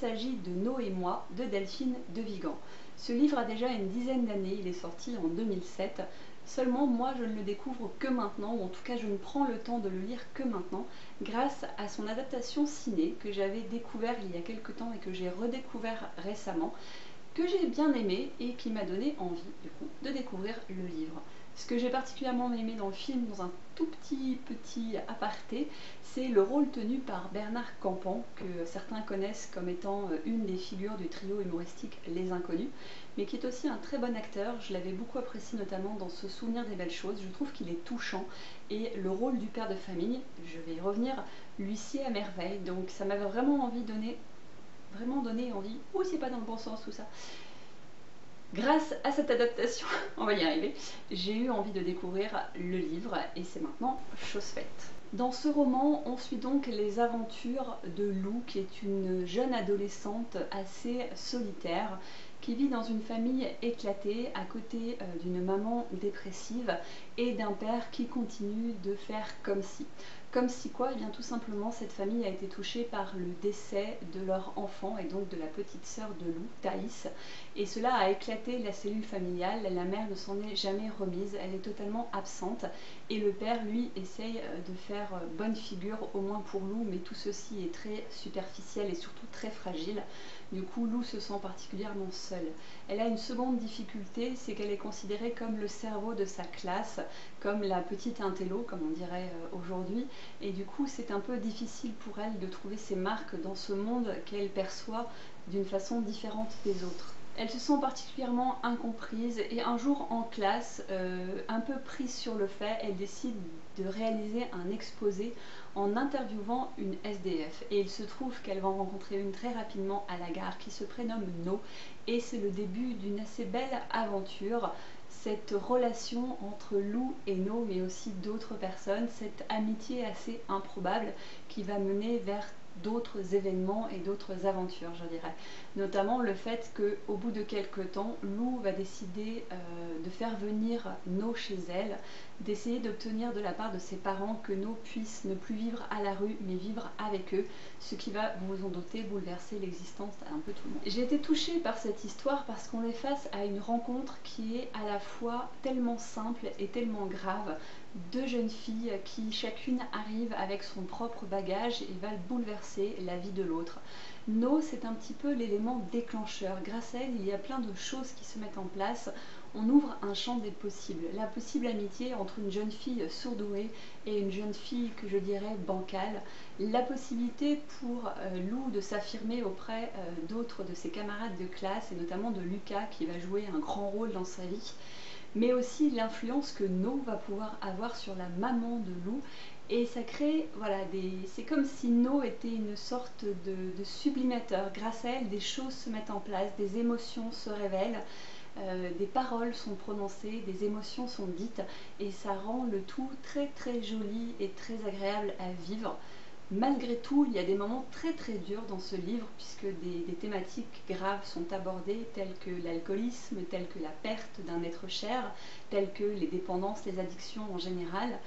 s'agit de No et moi de Delphine de Vigan. Ce livre a déjà une dizaine d'années, il est sorti en 2007. Seulement moi je ne le découvre que maintenant, ou en tout cas je ne prends le temps de le lire que maintenant, grâce à son adaptation ciné que j'avais découvert il y a quelque temps et que j'ai redécouvert récemment, que j'ai bien aimé et qui m'a donné envie du coup de découvrir le livre. Ce que j'ai particulièrement aimé dans le film, dans un tout petit aparté, c'est le rôle tenu par Bernard Campan, que certains connaissent comme étant une des figures du trio humoristique Les Inconnus, mais qui est aussi un très bon acteur. Je l'avais beaucoup apprécié notamment dans Ce souvenir des belles choses. Je trouve qu'il est touchant et le rôle du père de famille, je vais y revenir, lui sied à merveille. Donc ça m'avait vraiment donné envie. Oh, c'est pas dans le bon sens tout ça. Grâce à cette adaptation, on va y arriver, j'ai eu envie de découvrir le livre et c'est maintenant chose faite. Dans ce roman, on suit donc les aventures de Lou, qui est une jeune adolescente assez solitaire, qui vit dans une famille éclatée à côté d'une maman dépressive et d'un père qui continue de faire comme si. Comme si quoi? Eh bien tout simplement cette famille a été touchée par le décès de leur enfant et donc de la petite sœur de Lou, Thaïs, et cela a éclaté la cellule familiale. La mère ne s'en est jamais remise, elle est totalement absente et le père lui essaye de faire bonne figure au moins pour Lou, mais tout ceci est très superficiel et surtout très fragile. Du coup Lou se sent particulièrement seule. Elle a une seconde difficulté, c'est qu'elle est considérée comme le cerveau de sa classe, comme la petite intello comme on dirait aujourd'hui, et du coup c'est un peu difficile pour elle de trouver ses marques dans ce monde qu'elle perçoit d'une façon différente des autres. Elle se sent particulièrement incomprise et un jour en classe, un peu prise sur le fait, elle décide de réaliser un exposé en interviewant une SDF. Et il se trouve qu'elle va en rencontrer une très rapidement à la gare qui se prénomme No, et c'est le début d'une assez belle aventure. Cette relation entre Lou et No, mais aussi d'autres personnes, cette amitié assez improbable qui va mener vers d'autres événements et d'autres aventures, je dirais. Notamment le fait qu'au bout de quelques temps, Lou va décider de faire venir No chez elle, d'essayer d'obtenir de la part de ses parents que No puisse ne plus vivre à la rue, mais vivre avec eux, ce qui va, vous vous en doutez, bouleverser l'existence d'un peu tout le monde. J'ai été touchée par cette histoire parce qu'on est face à une rencontre qui est à la fois tellement simple et tellement grave. Deux jeunes filles qui chacune arrive avec son propre bagage et va bouleverser la vie de l'autre. No, c'est un petit peu l'élément déclencheur. Grâce à elle, il y a plein de choses qui se mettent en place. On ouvre un champ des possibles. La possible amitié entre une jeune fille surdouée et une jeune fille que je dirais bancale. La possibilité pour Lou de s'affirmer auprès d'autres de ses camarades de classe et notamment de Lucas qui va jouer un grand rôle dans sa vie. Mais aussi l'influence que No va pouvoir avoir sur la maman de Lou. Et ça crée, voilà, c'est comme si No était une sorte de sublimateur. Grâce à elle, des choses se mettent en place, des émotions se révèlent, des paroles sont prononcées, des émotions sont dites, et ça rend le tout très très joli et très agréable à vivre. Malgré tout, il y a des moments très très durs dans ce livre, puisque des thématiques graves sont abordées, telles que l'alcoolisme, telles que la perte d'un être cher, telles que les dépendances, les addictions en général.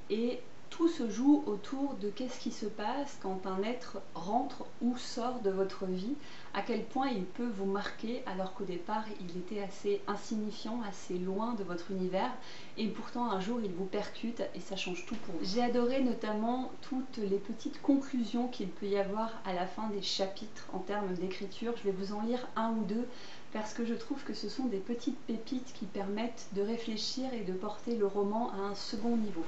Et tout se joue autour de qu'est-ce qui se passe quand un être rentre ou sort de votre vie, à quel point il peut vous marquer alors qu'au départ il était assez insignifiant, assez loin de votre univers, et pourtant un jour il vous percute et ça change tout pour vous. J'ai adoré notamment toutes les petites conclusions qu'il peut y avoir à la fin des chapitres en termes d'écriture. Je vais vous en lire un ou deux parce que je trouve que ce sont des petites pépites qui permettent de réfléchir et de porter le roman à un second niveau.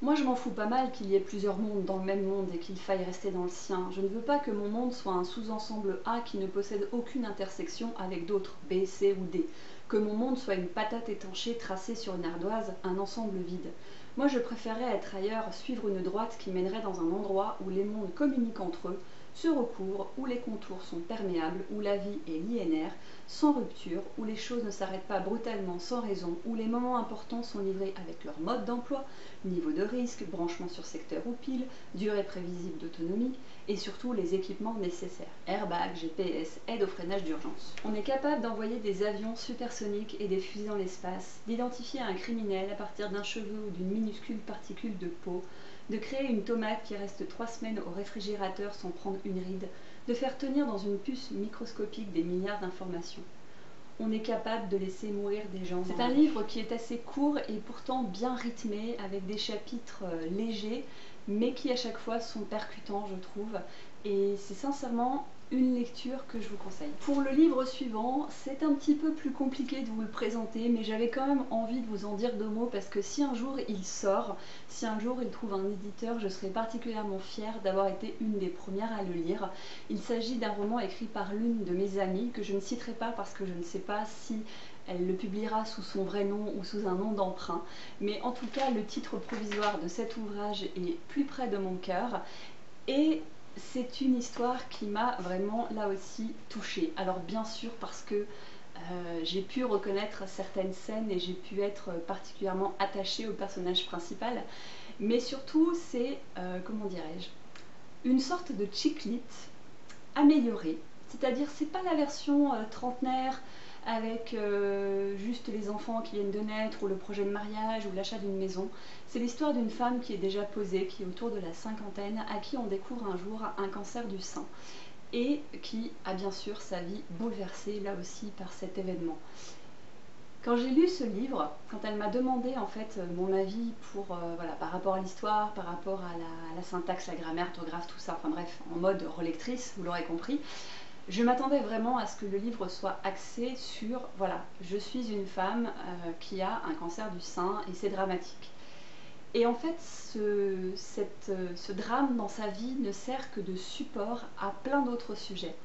Moi je m'en fous pas mal qu'il y ait plusieurs mondes dans le même monde et qu'il faille rester dans le sien. Je ne veux pas que mon monde soit un sous-ensemble A qui ne possède aucune intersection avec d'autres, B, C ou D. Que mon monde soit une patate étanchée tracée sur une ardoise, un ensemble vide. Moi je préférerais être ailleurs, suivre une droite qui mènerait dans un endroit où les mondes communiquent entre eux, se recouvrent, où les contours sont perméables, où la vie est linéaire, sans rupture, où les choses ne s'arrêtent pas brutalement sans raison, où les moments importants sont livrés avec leur mode d'emploi, niveau de risque, branchement sur secteur ou pile, durée prévisible d'autonomie, et surtout les équipements nécessaires. Airbag, GPS, aide au freinage d'urgence. On est capable d'envoyer des avions supersoniques et des fusées dans l'espace, d'identifier un criminel à partir d'un cheveu ou d'une minuscule particule de peau, de créer une tomate qui reste 3 semaines au réfrigérateur sans prendre une ride, de faire tenir dans une puce microscopique des milliards d'informations. On est capable de laisser mourir des gens. C'est un livre qui est assez court et pourtant bien rythmé, avec des chapitres légers, mais qui à chaque fois sont percutants, je trouve. Et c'est sincèrement une lecture que je vous conseille. Pour le livre suivant, c'est un petit peu plus compliqué de vous le présenter, mais j'avais quand même envie de vous en dire 2 mots, parce que si un jour il sort, si un jour il trouve un éditeur, je serai particulièrement fière d'avoir été une des premières à le lire. Il s'agit d'un roman écrit par l'une de mes amies, que je ne citerai pas parce que je ne sais pas si elle le publiera sous son vrai nom ou sous un nom d'emprunt, mais en tout cas le titre provisoire de cet ouvrage est plus près de mon cœur, et c'est une histoire qui m'a vraiment là aussi touchée. Alors bien sûr parce que j'ai pu reconnaître certaines scènes et j'ai pu être particulièrement attachée au personnage principal, mais surtout c'est, comment dirais-je, une sorte de chick lit améliorée, c'est-à-dire c'est pas la version trentenaire avec juste les enfants qui viennent de naître, ou le projet de mariage, ou l'achat d'une maison. C'est l'histoire d'une femme qui est déjà posée, qui est autour de la cinquantaine, à qui on découvre un jour un cancer du sein, et qui a bien sûr sa vie bouleversée là aussi par cet événement. Quand j'ai lu ce livre, quand elle m'a demandé en fait mon avis pour, voilà, par rapport à l'histoire, par rapport à la syntaxe, la grammaire, l'orthographe, tout ça, enfin bref, en mode relectrice, vous l'aurez compris, je m'attendais vraiment à ce que le livre soit axé sur, voilà, je suis une femme qui a un cancer du sein et c'est dramatique. Et en fait, ce drame dans sa vie ne sert que de support à plein d'autres sujets.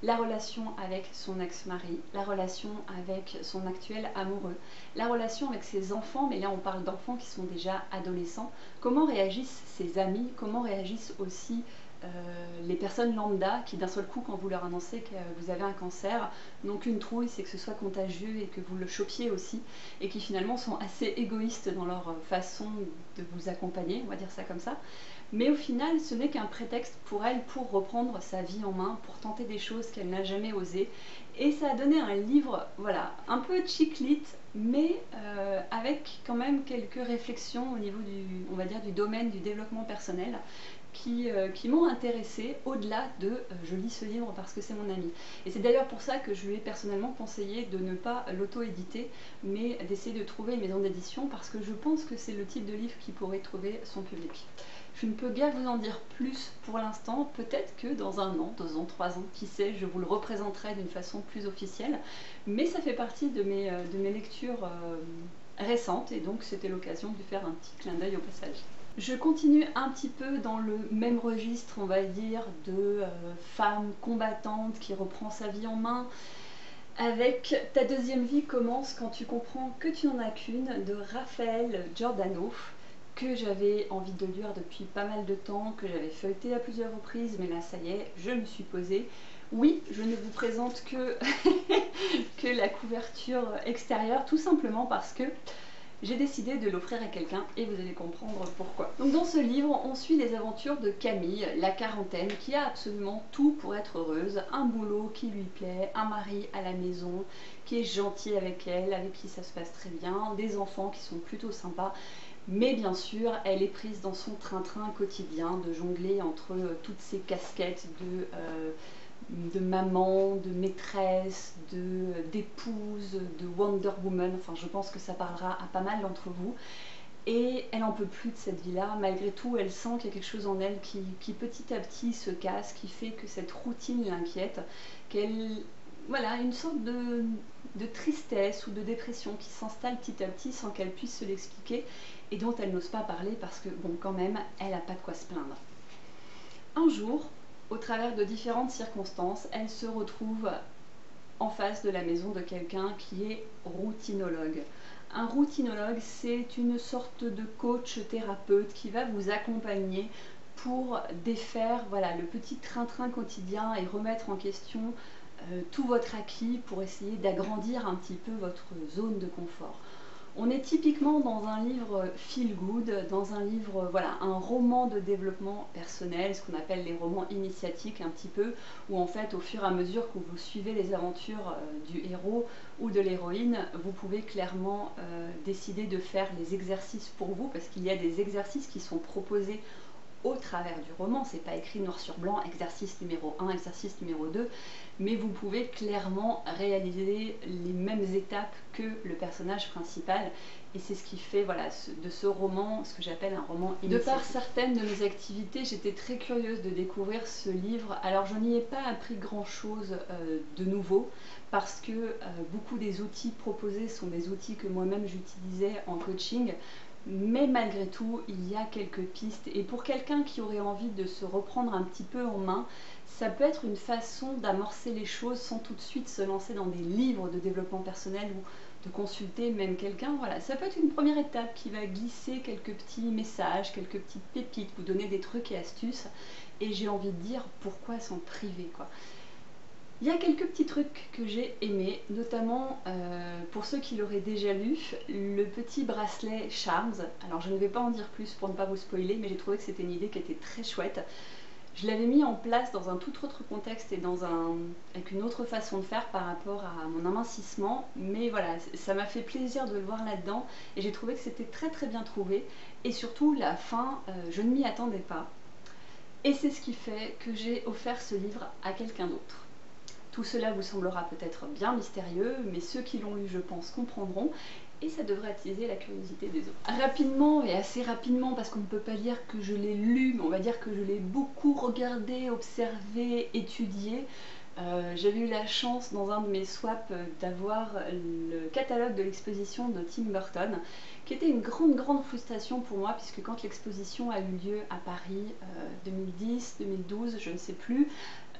La relation avec son ex-mari, la relation avec son actuel amoureux, la relation avec ses enfants, mais là on parle d'enfants qui sont déjà adolescents, comment réagissent ses amis, comment réagissent aussi les personnes lambda qui d'un seul coup, quand vous leur annoncez que vous avez un cancer, n'ont qu'une trouille, c'est que ce soit contagieux et que vous le chopiez aussi, et qui finalement sont assez égoïstes dans leur façon de vous accompagner, on va dire ça comme ça. Mais au final, ce n'est qu'un prétexte pour elle pour reprendre sa vie en main, pour tenter des choses qu'elle n'a jamais osées. Et ça a donné un livre, voilà, un peu chick lit, mais avec quand même quelques réflexions au niveau du, on va dire, du domaine du développement personnel, qui m'ont intéressée au-delà de je lis ce livre parce que c'est mon ami. Et c'est d'ailleurs pour ça que je lui ai personnellement conseillé de ne pas l'auto-éditer, mais d'essayer de trouver une maison d'édition, parce que je pense que c'est le type de livre qui pourrait trouver son public. Je ne peux guère vous en dire plus pour l'instant, peut-être que dans 1 an, 2 ans, 3 ans, qui sait, je vous le représenterai d'une façon plus officielle, mais ça fait partie de mes lectures récentes, et donc c'était l'occasion de faire un petit clin d'œil au passage. Je continue un petit peu dans le même registre, on va dire, de femme combattante qui reprend sa vie en main, avec Ta deuxième vie commence quand tu comprends que tu n'en as qu'une, de Raphaël Giordano, que j'avais envie de lire depuis pas mal de temps, que j'avais feuilleté à plusieurs reprises, mais là ça y est, je me suis posée. Oui, je ne vous présente que, que la couverture extérieure, tout simplement parce que j'ai décidé de l'offrir à quelqu'un et vous allez comprendre pourquoi. Donc dans ce livre, on suit les aventures de Camille, la quarantaine, qui a absolument tout pour être heureuse. Un boulot qui lui plaît, un mari à la maison qui est gentil avec elle, avec qui ça se passe très bien, des enfants qui sont plutôt sympas. Mais bien sûr, elle est prise dans son train-train quotidien de jongler entre toutes ces casquettes de maman, de maîtresse, d'épouse, de Wonder Woman. Enfin, je pense que ça parlera à pas mal d'entre vous. Et elle n'en peut plus de cette vie-là. Malgré tout, elle sent qu'il y a quelque chose en elle qui petit à petit se casse, qui fait que cette routine l'inquiète, qu'elle... Voilà, une sorte de tristesse ou de dépression qui s'installe petit à petit sans qu'elle puisse se l'expliquer, et dont elle n'ose pas parler parce que, bon, quand même, elle n'a pas de quoi se plaindre. Un jour, au travers de différentes circonstances, elle se retrouve en face de la maison de quelqu'un qui est routinologue. Un routinologue, c'est une sorte de coach thérapeute qui va vous accompagner pour défaire, voilà, le petit train-train quotidien et remettre en question tout votre acquis pour essayer d'agrandir un petit peu votre zone de confort. On est typiquement dans un livre feel good, dans un livre, voilà, un roman de développement personnel, ce qu'on appelle les romans initiatiques un petit peu, où en fait au fur et à mesure que vous suivez les aventures du héros ou de l'héroïne, vous pouvez clairement décider de faire les exercices pour vous, parce qu'il y a des exercices qui sont proposés au travers du roman. C'est pas écrit noir sur blanc, exercice numéro 1, exercice numéro 2, mais vous pouvez clairement réaliser les mêmes étapes que le personnage principal. Et c'est ce qui fait voilà, de ce roman ce que j'appelle un roman initiatique. De par certaines de mes activités, j'étais très curieuse de découvrir ce livre. Alors je n'y ai pas appris grand chose de nouveau, parce que beaucoup des outils proposés sont des outils que moi-même j'utilisais en coaching. Mais malgré tout, il y a quelques pistes. Et pour quelqu'un qui aurait envie de se reprendre un petit peu en main, ça peut être une façon d'amorcer les choses sans tout de suite se lancer dans des livres de développement personnel ou de consulter même quelqu'un. Voilà, ça peut être une première étape qui va glisser quelques petits messages, quelques petites pépites, vous donner des trucs et astuces. Et j'ai envie de dire, pourquoi s'en priver, quoi. Il y a quelques petits trucs que j'ai aimés, notamment pour ceux qui l'auraient déjà lu, le petit bracelet Charms. Alors je ne vais pas en dire plus pour ne pas vous spoiler, mais j'ai trouvé que c'était une idée qui était très chouette. Je l'avais mis en place dans un tout autre contexte et avec une autre façon de faire par rapport à mon amincissement, mais voilà, ça m'a fait plaisir de le voir là-dedans et j'ai trouvé que c'était très très bien trouvé. Et surtout, la fin, je ne m'y attendais pas. Et c'est ce qui fait que j'ai offert ce livre à quelqu'un d'autre. Tout cela vous semblera peut-être bien mystérieux, mais ceux qui l'ont lu, je pense, comprendront, et ça devrait attiser la curiosité des autres. Rapidement, et assez rapidement, parce qu'on ne peut pas dire que je l'ai lu, mais on va dire que je l'ai beaucoup regardé, observé, étudié. J'avais eu la chance dans un de mes swaps d'avoir le catalogue de l'exposition de Tim Burton, qui était une grande frustration pour moi, puisque quand l'exposition a eu lieu à Paris 2010, 2012, je ne sais plus,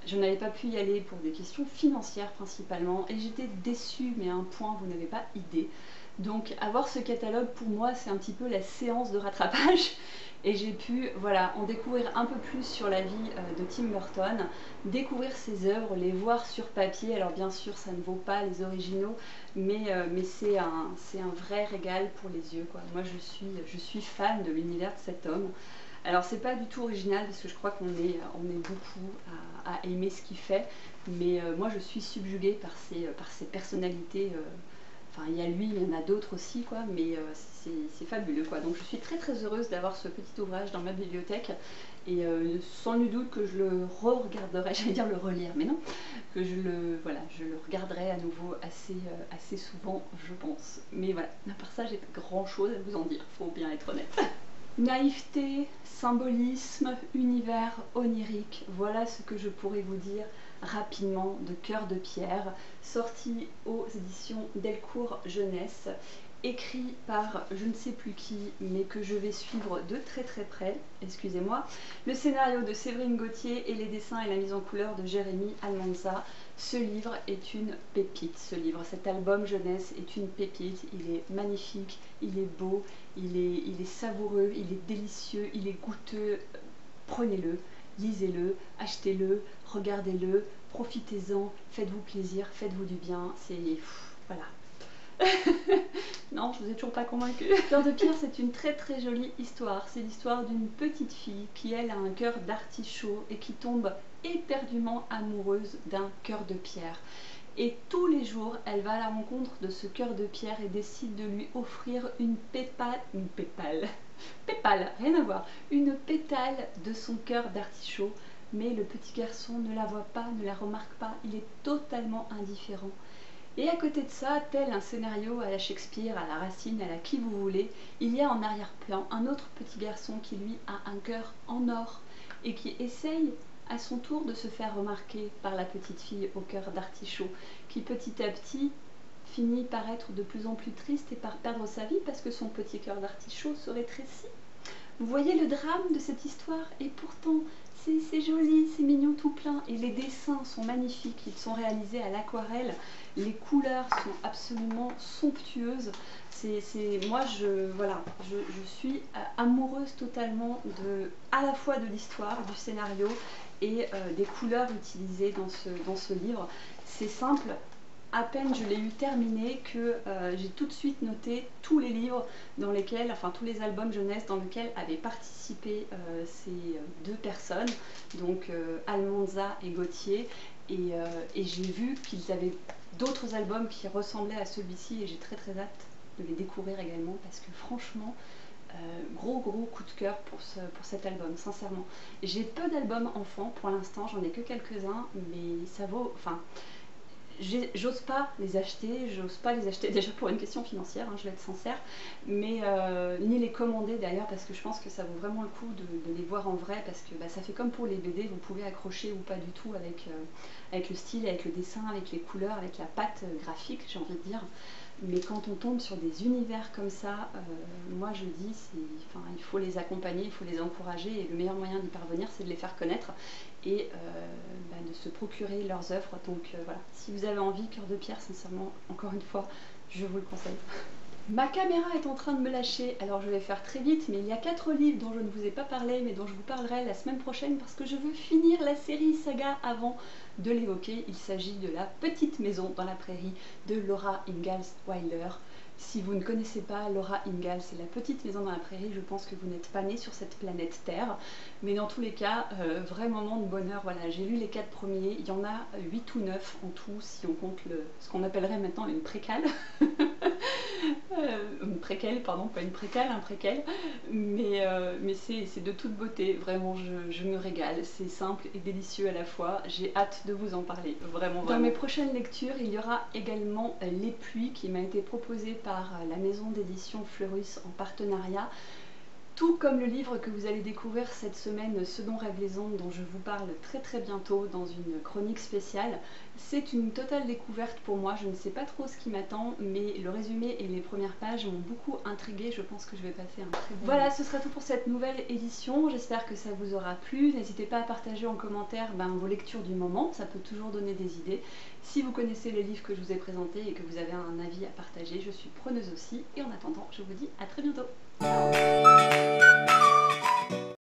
je n'avais pas pu y aller pour des questions financières principalement, et j'étais déçue, mais à un point, vous n'avez pas idée. Donc avoir ce catalogue, pour moi, c'est un petit peu la séance de rattrapage, et j'ai pu voilà, en découvrir un peu plus sur la vie de Tim Burton, découvrir ses œuvres, les voir sur papier. Alors bien sûr, ça ne vaut pas les originaux, mais c'est un vrai régal pour les yeux, quoi. Moi, je suis fan de l'univers de cet homme. Alors c'est pas du tout original, parce que je crois qu'on est beaucoup à aimer ce qu'il fait, mais moi je suis subjuguée par ses personnalités. Enfin, il y a lui, il y en a d'autres aussi, quoi, mais c'est fabuleux, quoi. Donc je suis très heureuse d'avoir ce petit ouvrage dans ma bibliothèque, et sans nul doute que je le re-regarderai, j'allais dire le relire, mais non, que je le regarderai à nouveau assez souvent, je pense. Mais voilà, à part ça, j'ai pas grand chose à vous en dire, faut bien être honnête. Naïveté, symbolisme, univers onirique, voilà ce que je pourrais vous dire rapidement de Cœur de Pierre, sorti aux éditions Delcourt Jeunesse, écrit par je ne sais plus qui, mais que je vais suivre de très près, excusez-moi. Le scénario de Séverine Gauthier et les dessins et la mise en couleur de Jérémy Almanza. Ce livre est une pépite, cet album jeunesse est une pépite. Il est magnifique, il est beau, il est savoureux, il est délicieux, il est goûteux. Prenez-le, lisez-le, achetez-le, regardez-le, profitez-en, faites-vous plaisir, faites-vous du bien, c'est... voilà. Non, je vous ai toujours pas convaincue. Cœur de Pierre, c'est une très jolie histoire. C'est l'histoire d'une petite fille qui, elle, a un cœur d'artichaut et qui tombe éperdument amoureuse d'un cœur de pierre. Et tous les jours, elle va à la rencontre de ce cœur de pierre et décide de lui offrir une pétale, rien à voir, une pétale de son cœur d'artichaut. Mais le petit garçon ne la voit pas, ne la remarque pas, il est totalement indifférent. Et à côté de ça, tel un scénario à la Shakespeare, à la Racine, à la qui vous voulez, il y a en arrière-plan un autre petit garçon qui lui a un cœur en or et qui essaye à son tour de se faire remarquer par la petite fille au cœur d'artichaut, qui petit à petit finit par être de plus en plus triste et par perdre sa vie parce que son petit cœur d'artichaut se rétrécit. Vous voyez le drame de cette histoire, et pourtant c'est joli, c'est mignon tout plein, et les dessins sont magnifiques, ils sont réalisés à l'aquarelle, les couleurs sont absolument somptueuses. Moi je suis amoureuse totalement à la fois de l'histoire, du scénario et des couleurs utilisées dans ce livre. C'est simple. À peine je l'ai eu terminé que j'ai tout de suite noté tous les livres dans lesquels, enfin tous les albums jeunesse dans lesquels avaient participé ces deux personnes, donc Almanza et Gauthier, et j'ai vu qu'ils avaient d'autres albums qui ressemblaient à celui-ci, et j'ai très hâte de les découvrir également, parce que franchement Gros coup de cœur pour cet album, sincèrement. J'ai peu d'albums enfants pour l'instant, j'en ai que quelques-uns, mais ça vaut... Enfin, j'ose pas les acheter, déjà pour une question financière, hein, je vais être sincère, mais ni les commander d'ailleurs, parce que je pense que ça vaut vraiment le coup de les voir en vrai, parce que bah, ça fait comme pour les BD, vous pouvez accrocher ou pas du tout avec le style, avec le dessin, avec les couleurs, avec la patte graphique, j'ai envie de dire. Mais quand on tombe sur des univers comme ça, moi je dis, enfin, il faut les accompagner, il faut les encourager, et le meilleur moyen d'y parvenir, c'est de les faire connaître et bah, de se procurer leurs œuvres. Donc voilà, si vous avez envie, Cœur de Pierre, sincèrement, encore une fois, je vous le conseille. Ma caméra est en train de me lâcher, alors je vais faire très vite, mais il y a 4 livres dont je ne vous ai pas parlé, mais dont je vous parlerai la semaine prochaine parce que je veux finir la série saga avant de l'évoquer. Il s'agit de La Petite Maison dans la Prairie de Laura Ingalls Wilder. Si vous ne connaissez pas Laura Ingalls et La Petite Maison dans la Prairie, je pense que vous n'êtes pas né sur cette planète Terre. Mais dans tous les cas, vrai moment de bonheur. Voilà, j'ai lu les 4 premiers, il y en a 8 ou 9 en tout si on compte ce qu'on appellerait maintenant une précale. Une préquelle, pardon, pas une précale, un préquel, mais c'est de toute beauté, vraiment je me régale, c'est simple et délicieux à la fois, j'ai hâte de vous en parler, vraiment. Dans mes prochaines lectures, il y aura également Les Pluies qui m'a été proposé par la maison d'édition Fleurus en partenariat. Tout comme le livre que vous allez découvrir cette semaine, Ce dont rêvent les ondes, dont je vous parle très bientôt dans une chronique spéciale. C'est une totale découverte pour moi, je ne sais pas trop ce qui m'attend, mais le résumé et les premières pages m'ont beaucoup intriguée, je pense que je vais passer un très bon moment. Voilà, ce sera tout pour cette nouvelle édition, j'espère que ça vous aura plu. N'hésitez pas à partager en commentaire vos lectures du moment, ça peut toujours donner des idées. Si vous connaissez les livres que je vous ai présentés et que vous avez un avis à partager, je suis preneuse aussi. Et en attendant, je vous dis à très bientôt. Ciao.